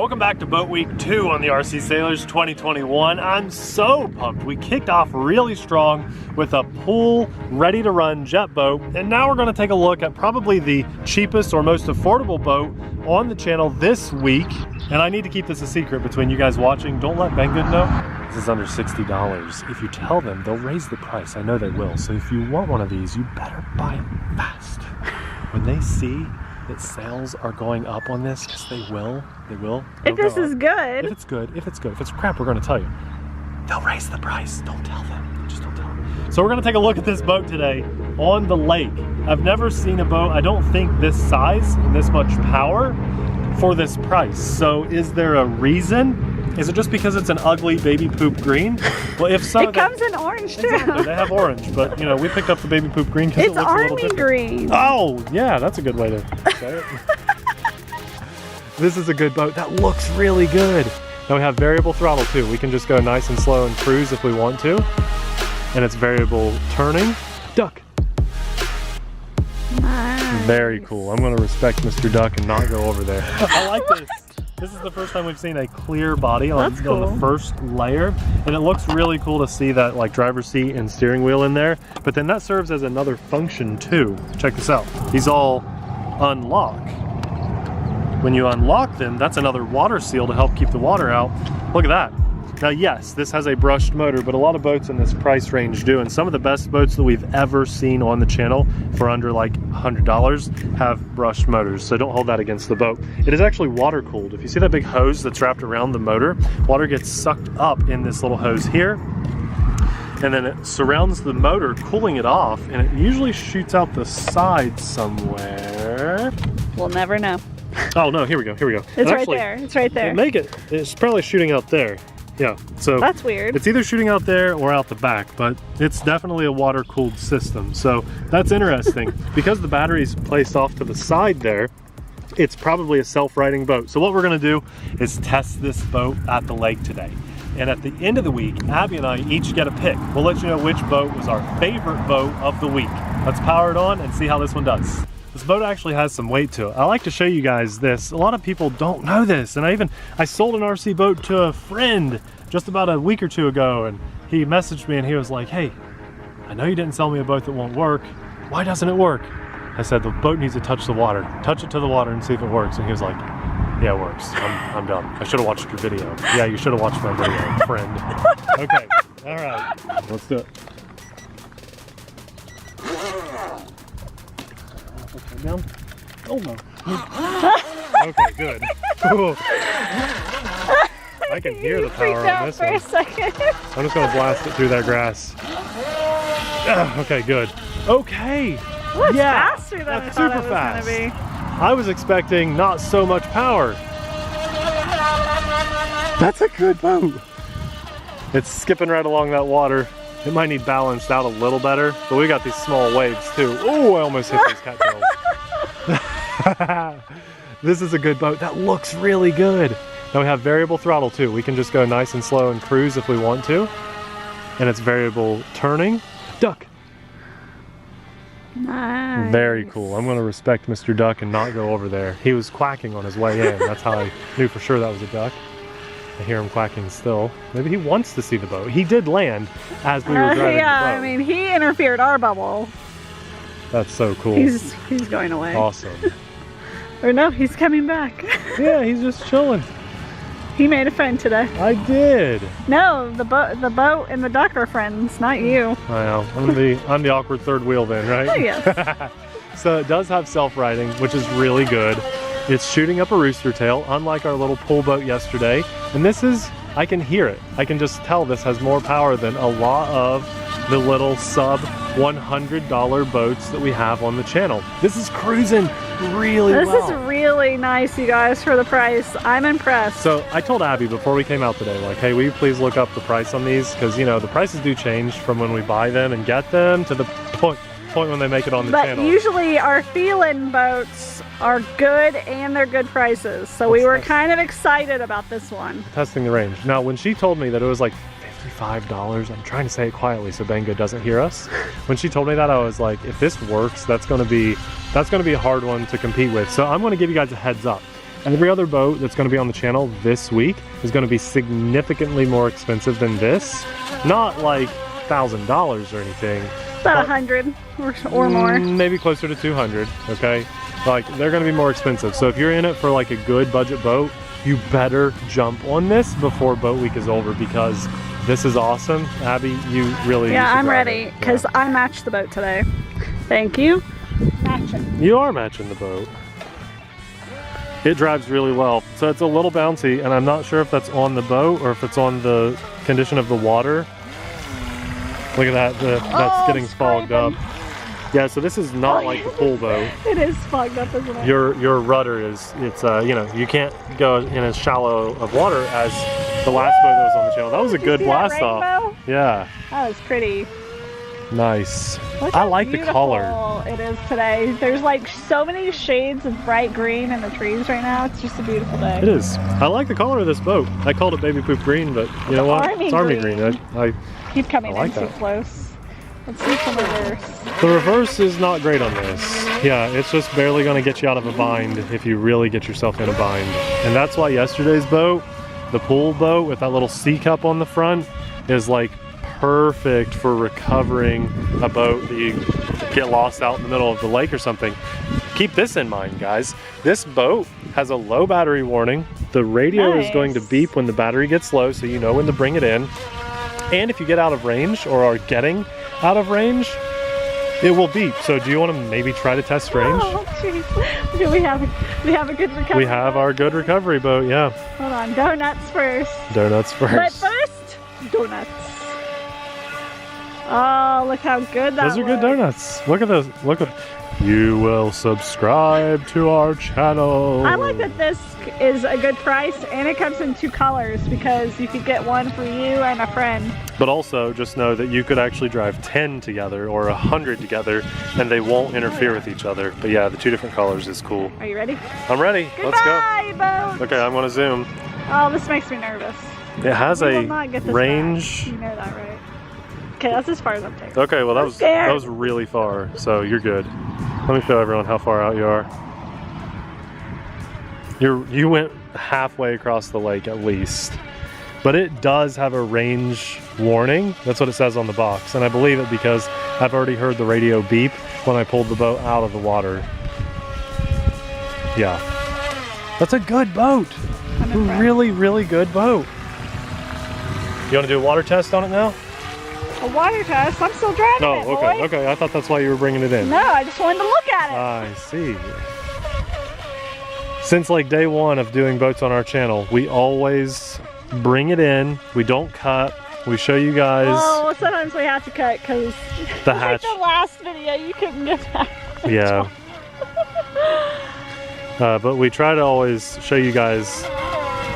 Welcome back to Boat Week 2 on the RC Sailors 2021. I'm so pumped. We kicked off really strong with a pool, ready to run jet boat, and now we're going to take a look at probably the cheapest or most affordable boat on the channel this week. And I need to keep this a secret between you guys watching. Don't let Ben Good know. This is under $60. If you tell them, they'll raise the price. I know they will. So if you want one of these, you better buy it fast. When they see that sales are going up on this, because they will. If this is good. If it's good. If it's crap, we're going to tell you. They'll raise the price. Don't tell them. Just don't tell them. So we're going to take a look at this boat today on the lake. I've never seen a boat, I don't think this size and this much power for this price. So is there a reason? Is it just because it's an ugly baby poop green? Well, if so, it comes in orange too. Exactly, they have orange, but you know, we picked up the baby poop green because it looks a little different. It's army green. Oh, yeah, that's a good way to say it. This is a good boat. That looks really good. Now we have variable throttle too. We can just go nice and slow and cruise if we want to. And it's variable turning. Duck. Nice. Very cool. I'm going to respect Mr. Duck and not go over there. I like this. This is the first time we've seen a clear body on the first layer, and it looks really cool to see that like driver's seat and steering wheel in there. But then that serves as another function too. Check this out. These all unlock. When you unlock them, that's another water seal to help keep the water out. Look at that. Now yes, this has a brushed motor, but a lot of boats in this price range do, and some of the best boats that we've ever seen on the channel for under like $100 have brushed motors, so don't hold that against the boat. It is actually water cooled. If you see that big hose that's wrapped around the motor, water gets sucked up in this little hose here, and then it surrounds the motor, cooling it off, and it usually shoots out the side somewhere. We'll never know. Oh no, here we go. It's right actually, there, it's right there. It's probably shooting out there. Yeah, so that's weird. It's either shooting out there or out the back, but it's definitely a water-cooled system. So that's interesting. Because the battery's placed off to the side there, it's probably a self-riding boat. So what we're gonna do is test this boat at the lake today. And at the end of the week, Abby and I each get a pick. We'll let you know which boat was our favorite boat of the week. Let's power it on and see how this one does. This boat actually has some weight to it. I like to show you guys this. A lot of people don't know this, and I sold an RC boat to a friend just about a week or two ago, and he messaged me and he was like, hey, I know you didn't sell me a boat that won't work. Why doesn't it work? I said, the boat needs to touch the water. Touch it to the water and see if it works. And he was like, yeah, it works. I'm done. I should have watched your video. Yeah, you should have watched my video, friend. Okay, all right, let's do it. Down. Oh no. Okay, good. Cool. I can hear the power on this one. I'm just going to blast it through that grass. Okay, good. Okay. Well, it's faster than I thought it was going to be. I was expecting not so much power. That's a good boat. It's skipping right along that water. It might need balanced out a little better, but we got these small waves too. Oh, I almost hit those cattails. This is a good boat. That looks really good. Now we have variable throttle too. We can just go nice and slow and cruise if we want to. And it's variable turning. Duck. Nice. Very cool. I'm going to respect Mr. Duck and not go over there. He was quacking on his way in. That's how I knew for sure that was a duck. I hear him quacking still. Maybe he wants to see the boat. He did land as we were driving the boat. I mean, he interfered our bubble. That's so cool. He's going away. Awesome. Or no, he's coming back. Yeah, he's just chilling. He made a friend today. I did. No, the boat and the duck are friends, not you. I know. I'm the awkward third wheel then, right? Oh, yes. So it does have self-riding, which is really good. It's shooting up a rooster tail, unlike our little pool boat yesterday. And this is, I can hear it. I can just tell this has more power than a lot of the little sub $100 boats that we have on the channel. This is cruising really well. This is really nice, you guys, for the price. I'm impressed. So I told Abby before we came out today, like, hey, will you please look up the price on these? Because, you know, the prices do change from when we buy them and get them to the point when they make it on the channel. But usually our Feilun boats are good and they're good prices. So we were kind of excited about this one. Testing the range. Now, when she told me that it was like $55, I'm trying to say it quietly so Bengo doesn't hear us. When she told me that, I was like, if this works, that's gonna be a hard one to compete with. So I'm gonna give you guys a heads up. Every other boat that's going to be on the channel this week is going to be significantly more expensive than this. Not like $1,000 or anything. About 100 or more. Maybe closer to 200, okay? Like, they're going to be more expensive. So if you're in it for like a good budget boat, you better jump on this before boat week is over, because this is awesome. Abby, you really Yeah, I'm ready, because I matched the boat today. Thank you. Matching. You are matching the boat. It drives really well. So it's a little bouncy, and I'm not sure if that's on the boat or if it's on the condition of the water. Look at that, that's getting fogged up. Yeah, so this is not like the pool boat. It is fogged up, isn't it? Your rudder is, it's you know, you can't go in as shallow of water as the last boat that was on the channel. That was a good blast off. Yeah. That was pretty. Nice. Look I how like the color. It is today. There's like so many shades of bright green in the trees right now. It's just a beautiful day. It is. I like the color of this boat. I called it baby poop green, but you know what? It's army green. I keep coming like in too close. Let's see some reverse. The reverse is not great on this. Yeah, it's just barely going to get you out of a bind if you really get yourself in a bind. And that's why yesterday's boat, the pool boat with that little C cup on the front, is like perfect for recovering a boat that you get lost out in the middle of the lake or something. Keep this in mind, guys. This boat has a low battery warning. The radio is going to beep when the battery gets low, so you know when to bring it in. And if you get out of range or are getting out of range, it will beep. So do you want to maybe try to test range? Oh, jeez. Do we have a good recovery? We have our good recovery boat, yeah. Hold on, donuts first. Donuts first. But first, donuts. Oh, look how good that Those are good donuts. Look at those. Look at. You will subscribe to our channel. I like that this is a good price, and it comes in 2 colors, because you could get one for you and a friend. But also just know that you could actually drive 10 together or 100 together, and they won't interfere with each other. But yeah, the 2 different colors is cool. Are you ready? I'm ready. Goodbye, Let's go. Boat. Okay, I'm gonna zoom. Oh, this makes me nervous. It has a range. Back. You know that, right? Okay, that's as far as I'm taking. Okay, well that was really far, so you're good. Let me show everyone how far out you are. You went halfway across the lake at least. But it does have a range warning. That's what it says on the box. And I believe it because I've already heard the radio beep when I pulled the boat out of the water. Yeah. That's a good boat. A really, really good boat. You want to do a water test on it now? A water test? I'm still driving it, okay, boy. okay. I thought that's why you were bringing it in. No, I just wanted to look at it. I see. Since like day 1 of doing boats on our channel, we always bring it in. We don't cut. We show you guys. Oh, sometimes we have to cut because the hatch. Like the last video, you couldn't get that. Yeah. But we try to always show you guys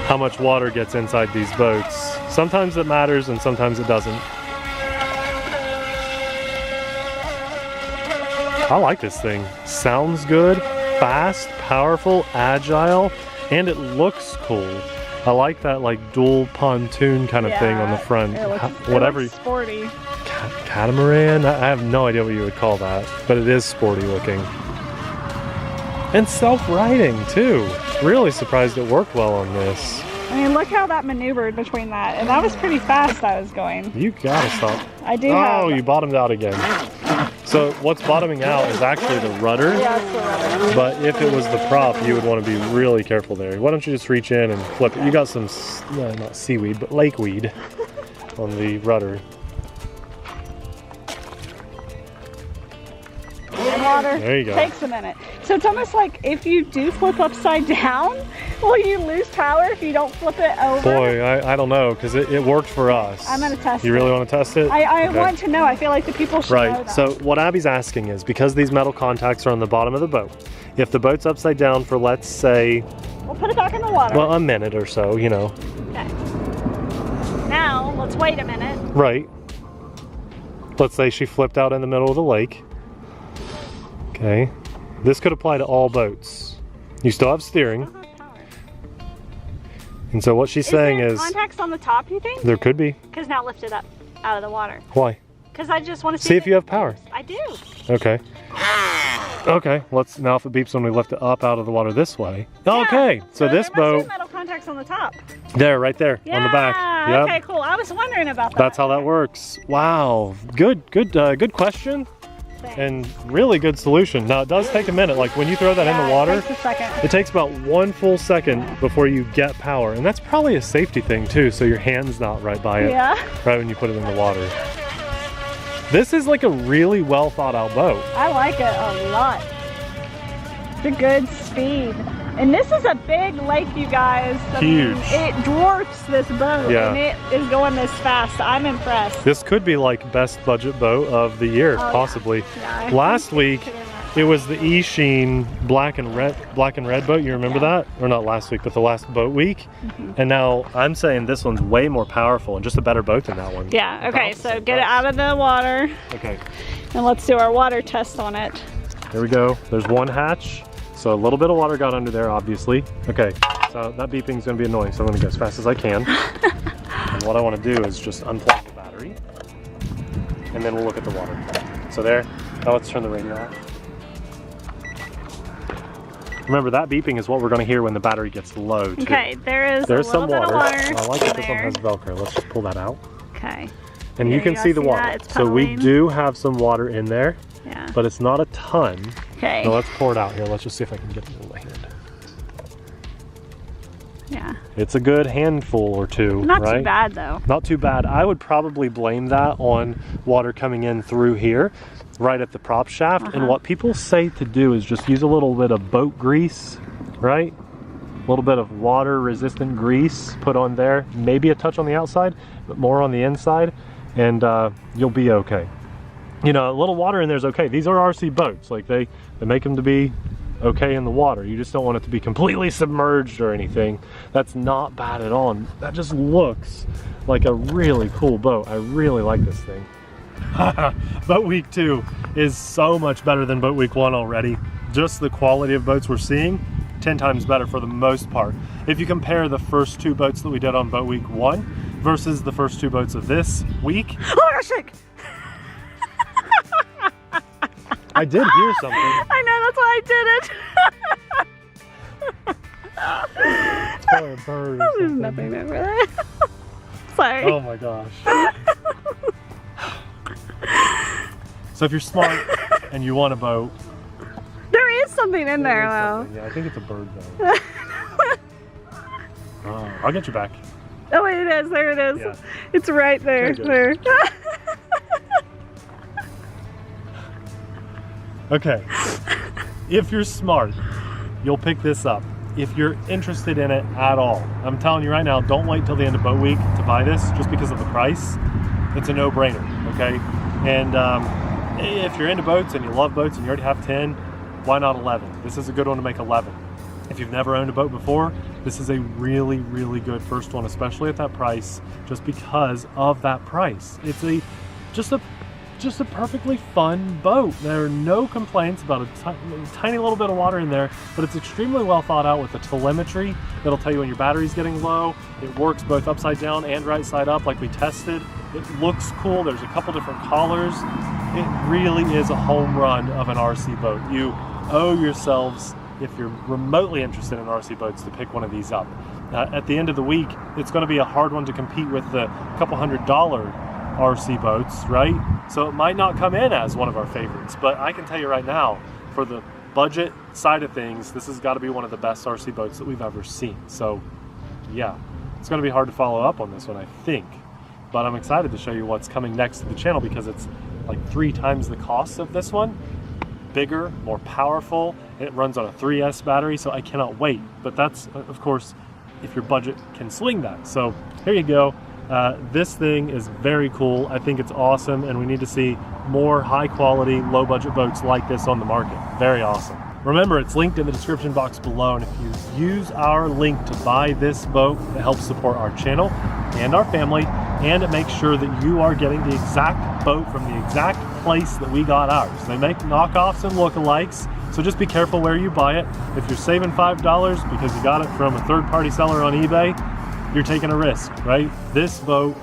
how much water gets inside these boats. Sometimes it matters and sometimes it doesn't. I like this thing. Sounds good, fast, powerful, agile, and it looks cool. I like that like dual pontoon kind of thing on the front. It looks sporty. Catamaran? I have no idea what you would call that, but it is sporty looking. And self-riding too. Really surprised it worked well on this. I mean, look how that maneuvered between that, and that was pretty fast I was going. You gotta stop. I do Oh, you bottomed out again. So what's bottoming out is actually the rudder. Yeah, it's the rudder. But if it was the prop, you would want to be really careful there. Why don't you just reach in and flip it? You got some, not seaweed, but lakeweed on the rudder. Water. There you go. Takes a minute. So it's almost like if you do flip upside down, will you lose power if you don't flip it over? Boy, I don't know, because it worked for us. I'm going to test it. You really want to test it? I want to know. I feel like the people should know that. So what Abby's asking is, because these metal contacts are on the bottom of the boat, if the boat's upside down for, let's say... We'll put it back in the water. Well, a minute or so, you know. Okay. Now, let's wait a minute. Right. Let's say she flipped out in the middle of the lake. Okay. This could apply to all boats. You still have steering. And so what she's saying is... contacts on the top, you think? There could be. Because now lift it up out of the water. Why? Because I just want to see if you have power. I do. Okay. Okay, let's, now if it beeps when we lift it up out of the water this way. Okay, so this there boat, must be metal contacts on the top. there, right there, on the back. Yep. Okay, cool. I was wondering about that. That's how that works. Wow, good question. Thanks. And really good solution. Now it does take a minute, like when you throw that in the water, it takes a second. it takes about 1 full second before you get power. And that's probably a safety thing too, so your hand's not right by it right when you put it in the water. This is like a really well thought out boat. I like it a lot. It's a good speed. And this is a big lake, you guys. I Huge. mean, it dwarfs this boat, and it is going this fast. I'm impressed. This could be like best budget boat of the year, possibly. Yeah, Last week, it was the E-Sheen black and red boat. You remember that? Or not last week, but the last boat week. And now I'm saying this one's way more powerful and just a better boat than that one. Yeah. Okay. So get it out of the water. Okay. And let's do our water test on it. Here we go. There's one hatch. So a little bit of water got under there, obviously. Okay, so that beeping is gonna be annoying, so I'm gonna go as fast as I can. And what I wanna do is just unplug the battery, and then we'll look at the water. So there, now let's turn the radio off. Remember, that beeping is what we're gonna hear when the battery gets low, too. Okay, there's some bit of water. I like that this one has Velcro. Let's just pull that out. Okay. And you can see the water. So we do have some water in there, but it's not a ton. Okay. So let's pour it out here. Let's just see if I can get it in my hand. Yeah. It's a good handful or two, Not right? too bad though. Not too bad. I would probably blame that on water coming in through here, right at the prop shaft. And what people say to do is just use a little bit of boat grease, right? A little bit of water resistant grease put on there. Maybe a touch on the outside, but more on the inside, and you'll be okay. You know, a little water in there is okay. These are RC boats. Like they make them to be okay in the water. You just don't want it to be completely submerged or anything. That's not bad at all. And that just looks like a really cool boat. I really like this thing. Boat week 2 is so much better than boat week 1 already. Just the quality of boats we're seeing, 10 times better for the most part. If you compare the first 2 boats that we did on boat week 1 versus the first 2 boats of this week. Oh, gosh, shake. I did hear something. I know, that's why I did it. It's probably a bird or There's something. nothing over there. Sorry. Oh my gosh. So if you're smart and you want a boat. There is something in there though. Yeah, I think it's a bird though. Oh, I'll get you back. Oh, wait, it is. There it is. Yeah. It's right there. There you There. Okay, if you're smart, you'll pick this up. If you're interested in it at all, I'm telling you right now, don't wait till the end of boat week to buy this just because of the price. It's a no-brainer, okay? And if you're into boats and you love boats and you already have 10, why not 11? This is a good one to make 11. If you've never owned a boat before, this is a really, really good first one, especially at that price, just because of that price. It's just a perfectly fun boat. There are no complaints about a tiny little bit of water in there, but it's extremely well thought out with the telemetry that'll tell you when your battery's getting low. It works both upside down and right side up like we tested. It looks cool. There's a couple different collars. It really is a home run of an RC boat. You owe yourselves, if you're remotely interested in RC boats, to pick one of these up. At the end of the week, it's going to be a hard one to compete with the couple $100 RC boats, right? So it might not come in as one of our favorites, but I can tell you right now, for the budget side of things, this has got to be one of the best RC boats that we've ever seen. So yeah, it's going to be hard to follow up on this one, I think, but I'm excited to show you what's coming next to the channel because it's like 3 times the cost of this one. Bigger, more powerful. It runs on a 3S battery, so I cannot wait. But that's, of course, if your budget can swing that. So here you go. This thing is very cool. I think it's awesome, and we need to see more high quality, low budget boats like this on the market. Very awesome. Remember, it's linked in the description box below, and if you use our link to buy this boat, it helps support our channel and our family, and it makes sure that you are getting the exact boat from the exact place that we got ours. They make knockoffs and lookalikes, so just be careful where you buy it. If you're saving $5 because you got it from a third-party seller on eBay, you're taking a risk, right? This boat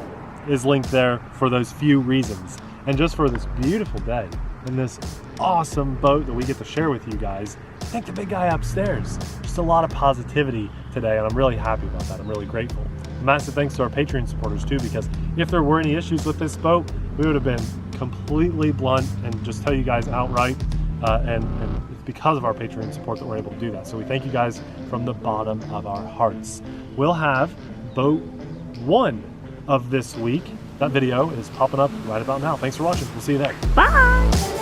is linked there for those few reasons. And just for this beautiful day, in this awesome boat that we get to share with you guys. Thank the big guy upstairs. Just a lot of positivity today, and I'm really happy about that. I'm really grateful. Massive thanks to our Patreon supporters too, because if there were any issues with this boat, we would have been completely blunt and just tell you guys outright, and it's because of our Patreon support that we're able to do that. So we thank you guys from the bottom of our hearts. We'll have boat 1 of this week. That video is popping up right about now. Thanks for watching. We'll see you there. Bye.